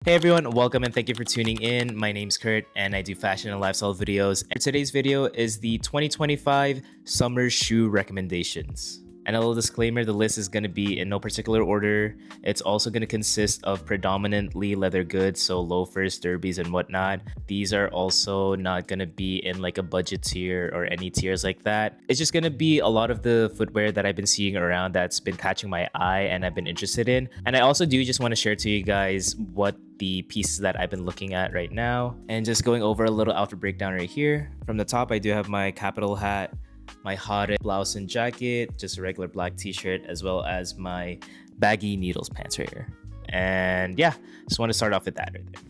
Hey everyone, welcome and thank you for tuning in. My name's Kurt and I do fashion and lifestyle videos. And today's video is the 2025 summer shoe recommendations. And a little disclaimer, the list is going to be in no particular order. It's also going to consist of predominantly leather goods, so loafers, derbies, and whatnot. These are also not going to be in like a budget tier or any tiers like that. It's just going to be a lot of the footwear that I've been seeing around that's been catching my eye and I've been interested in. And I also do just want to share to you guys what the pieces that I've been looking at right now. And just going over a little outfit breakdown right here. From the top, I do have my capital hat, my hot blouse and jacket, just a regular black t-shirt, as well as my baggy needles pants right here. And yeah, just want to start off with that right there.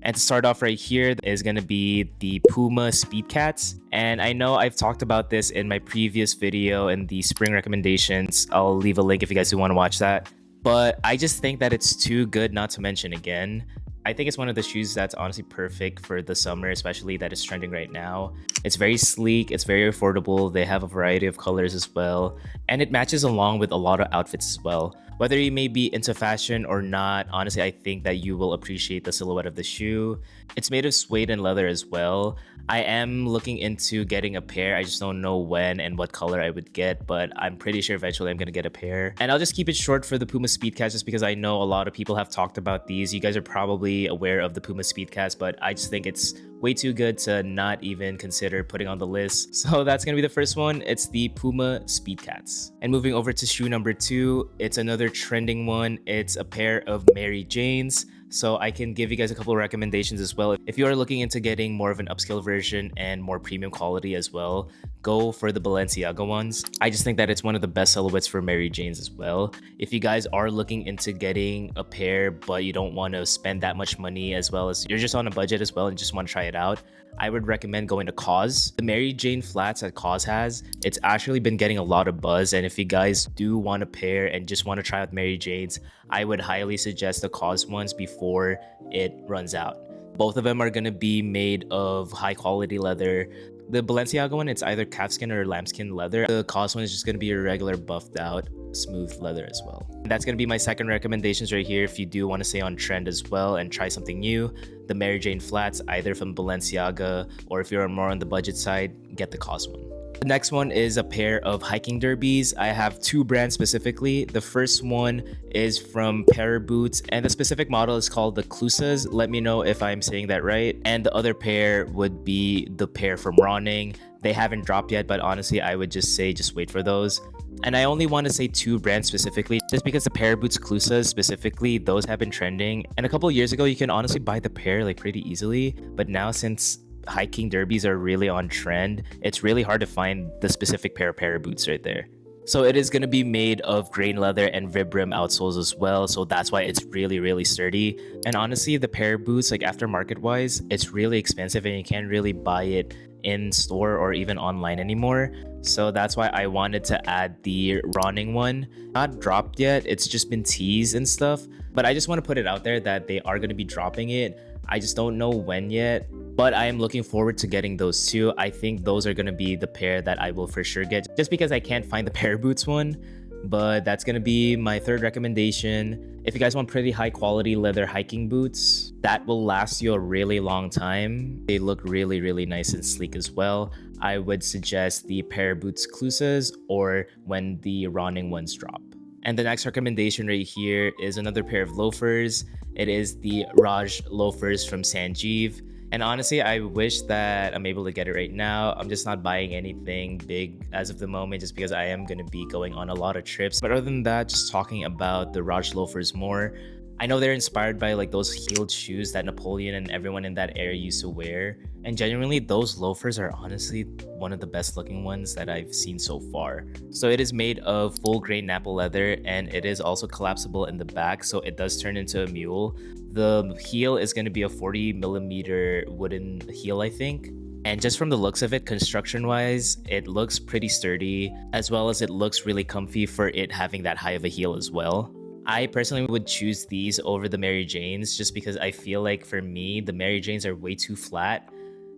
And to start off right here is going to be the Puma Speedcats. And I know I've talked about this in my previous video in the spring recommendations. I'll leave a link if you guys do want to watch that. But I just think that it's too good not to mention again. I think it's one of the shoes that's honestly perfect for the summer, especially that is trending right now. It's very sleek, it's very affordable, they have a variety of colors as well, and it matches along with a lot of outfits as well. Whether you may be into fashion or not, honestly, I think that you will appreciate the silhouette of the shoe. It's made of suede and leather as well. I am looking into getting a pair. I just don't know when and what color I would get, but I'm pretty sure eventually I'm going to get a pair. And I'll just keep it short for the Puma Speedcats just because I know a lot of people have talked about these. You guys are probably aware of the Puma Speedcats, but I just think it's way too good to not even consider putting on the list. So that's gonna be the first one. It's the Puma Speedcats. And moving over to shoe number 2, it's another trending one. It's a pair of Mary Janes. So I can give you guys a couple of recommendations as well. If you are looking into getting more of an upscale version and more premium quality as well, go for the Balenciaga ones. I just think that it's one of the best silhouettes for Mary Janes as well. If you guys are looking into getting a pair but you don't want to spend that much money, as well as you're just on a budget as well and just want to try it out, I would recommend going to Cause. The Mary Jane flats that Cause has, it's actually been getting a lot of buzz, and if you guys do want a pair and just want to try out Mary Janes, I would highly suggest the Cause ones before it runs out. Both of them are going to be made of high quality leather. The Balenciaga one, it's either calfskin or lambskin leather. The Cause one is just going to be a regular buffed out smooth leather as well. That's going to be my second recommendations right here if you do want to stay on trend as well and try something new. The Mary Jane flats, either from Balenciaga, or if you're more on the budget side, get the Cause one. The next one is a pair of hiking derbies. I have two brands specifically. The first one is from Para Boots, and the specific model is called the Clusas. Let me know if I'm saying that right. And the other pair would be the pair from Ronning. They haven't dropped yet, but honestly, I would just say just wait for those. And I only want to say two brands specifically, just because the Para Boots Clusas specifically, those have been trending. And a couple of years ago, you can honestly buy the pair like pretty easily. But now, since hiking derbies are really on trend, it's really hard to find the specific pair of Para Boots right there. So it is going to be made of grain leather and vibram outsoles as well, so that's why it's really sturdy. And honestly, the Para Boots, like aftermarket wise, it's really expensive and you can't really buy it in store or even online anymore. So that's why I wanted to add the Ronning one. Not dropped yet, it's just been teased and stuff, but I just want to put it out there that they are going to be dropping it. I just don't know when yet, but I am looking forward to getting those two. I think those are going to be the pair that I will for sure get, just because I can't find the Para Boots one. But that's going to be my third recommendation. If you guys want pretty high quality leather hiking boots that will last you a really long time, they look really nice and sleek as well, I would suggest the Para Boots Clusas or when the Ronning ones drop. And the next recommendation right here is another pair of loafers. It is the Raj loafers from Sangiev. And honestly, I wish that I'm able to get it right now. I'm just not buying anything big as of the moment just because I am going to be going on a lot of trips. But other than that, just talking about the Raj loafers more, I know they're inspired by like those heeled shoes that Napoleon and everyone in that era used to wear. And genuinely, those loafers are honestly one of the best looking ones that I've seen so far. So it is made of full grain Nappa leather, and it is also collapsible in the back, so it does turn into a mule. The heel is going to be a 40mm wooden heel, I think. And just from the looks of it, construction wise, it looks pretty sturdy, as well as it looks really comfy for it having that high of a heel as well. I personally would choose these over the Mary Janes just because I feel like for me, the Mary Janes are way too flat.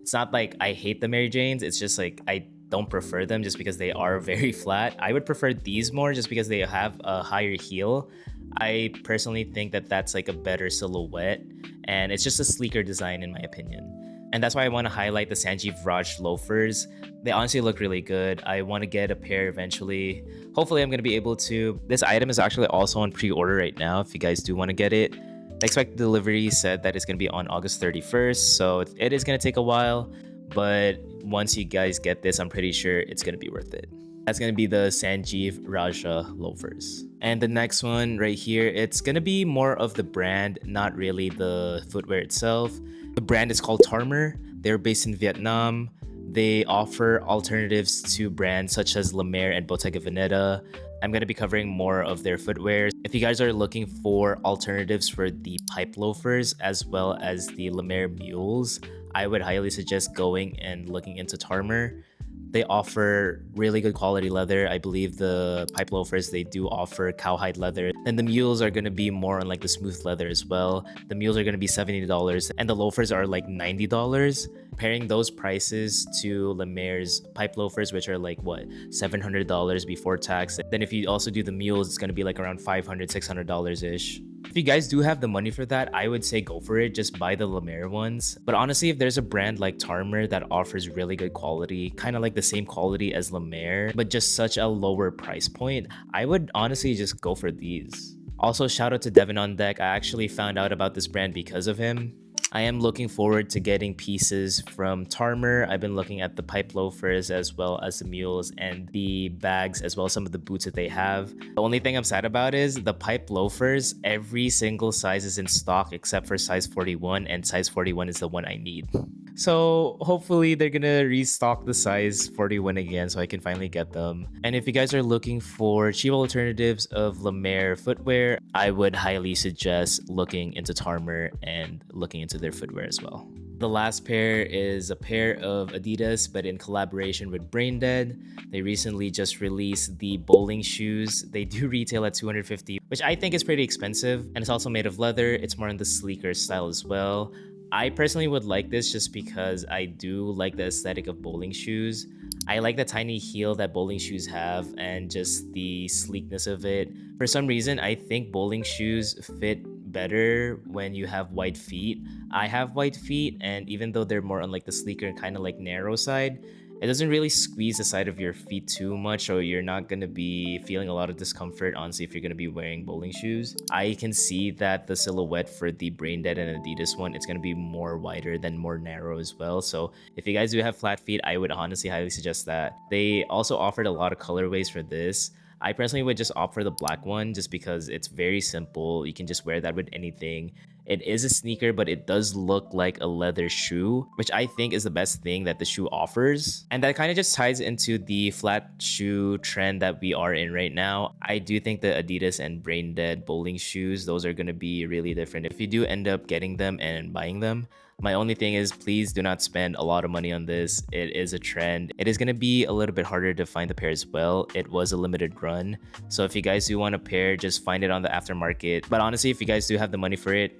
It's not like I hate the Mary Janes, it's just like I don't prefer them just because they are very flat. I would prefer these more just because they have a higher heel. I personally think that that's like a better silhouette, and it's just a sleeker design in my opinion. And that's why I want to highlight the Sangiev Raj loafers. They honestly look really good. I want to get a pair eventually. Hopefully I'm going to be able to. This item is actually also on pre-order right now if you guys do want to get it. The expected delivery said that it's going to be on August 31st, so it is going to take a while, but once you guys get this, I'm pretty sure it's going to be worth it. That's going to be the Sangiev Raja loafers. And the next one right here, it's going to be more of the brand, not really the footwear itself. The brand is called Tarmer. They're based in Vietnam. They offer alternatives to brands such as La Mer and Bottega Veneta. I'm going to be covering more of their footwear. If you guys are looking for alternatives for the pipe loafers as well as the La Mer mules, I would highly suggest going and looking into Tarmer. They offer really good quality leather. I believe the pipe loafers, they do offer cowhide leather. And the mules are going to be more on like the smooth leather as well. The mules are going to be $70 and the loafers are like $90. Pairing those prices to La Mer's pipe loafers, which are like what, $700 before tax. Then if you also do the mules, it's going to be like around $500, $600-ish. If you guys do have the money for that, I would say go for it. Just buy the La Mer ones. But honestly, if there's a brand like Tarmer that offers really good quality, kind of like the same quality as La Mer, but just such a lower price point, I would honestly just go for these. Also, shout out to Devin on Deck. I actually found out about this brand because of him. I am looking forward to getting pieces from Tarmer. I've been looking at the pipe loafers as well as the mules and the bags as well as some of the boots that they have. The only thing I'm sad about is the pipe loafers, every single size is in stock except for size 41, and size 41 is the one I need. So hopefully they're gonna restock the size 41 again so I can finally get them. And if you guys are looking for cheap alternatives of La Mer footwear, I would highly suggest looking into Tarmer and looking into their footwear as well. The last pair is a pair of Adidas, but in collaboration with Braindead. They recently just released the bowling shoes. They do retail at $250, which I think is pretty expensive, and it's also made of leather. It's more in the sleeker style as well. I personally would like this just because I do like the aesthetic of bowling shoes. I like the tiny heel that bowling shoes have and just the sleekness of it. For some reason, I think bowling shoes fit better when you have wide feet. I have wide feet, and even though they're more on like the sleeker kind of like narrow side, it doesn't really squeeze the side of your feet too much, so you're not going to be feeling a lot of discomfort, honestly, if you're going to be wearing bowling shoes. I can see that the silhouette for the Braindead and Adidas one, it's going to be more wider than more narrow as well. So if you guys do have flat feet, I would honestly highly suggest that. They also offered a lot of colorways for this. I personally would just opt for the black one just because it's very simple. You can just wear that with anything. It is a sneaker, but it does look like a leather shoe, which I think is the best thing that the shoe offers. And that kind of just ties into the flat shoe trend that we are in right now. I do think the Adidas and Braindead bowling shoes, those are going to be really different if you do end up getting them and buying them. My only thing is, please do not spend a lot of money on this. It is a trend. It is going to be a little bit harder to find the pair as well. It was a limited run. So if you guys do want a pair, just find it on the aftermarket. But honestly, if you guys do have the money for it,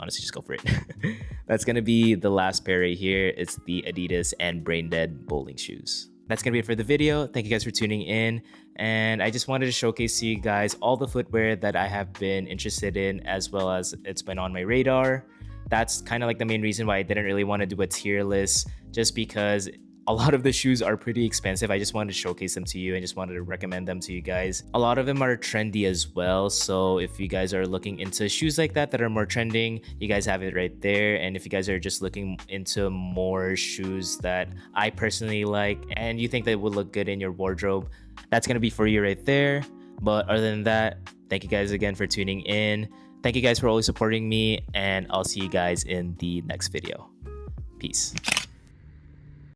honestly, just go for it. That's going to be the last pair right here. It's the Adidas and Braindead bowling shoes. That's going to be it for the video. Thank you guys for tuning in. And I just wanted to showcase to you guys all the footwear that I have been interested in, as well as it's been on my radar. That's kind of like the main reason why I didn't really want to do a tier list, just because a lot of the shoes are pretty expensive. I just wanted to showcase them to you and just wanted to recommend them to you guys. A lot of them are trendy as well. So if you guys are looking into shoes like that are more trending, you guys have it right there. And if you guys are just looking into more shoes that I personally like and you think that would look good in your wardrobe, that's going to be for you right there. But other than that, thank you guys again for tuning in. Thank you guys for always supporting me, and I'll see you guys in the next video. Peace.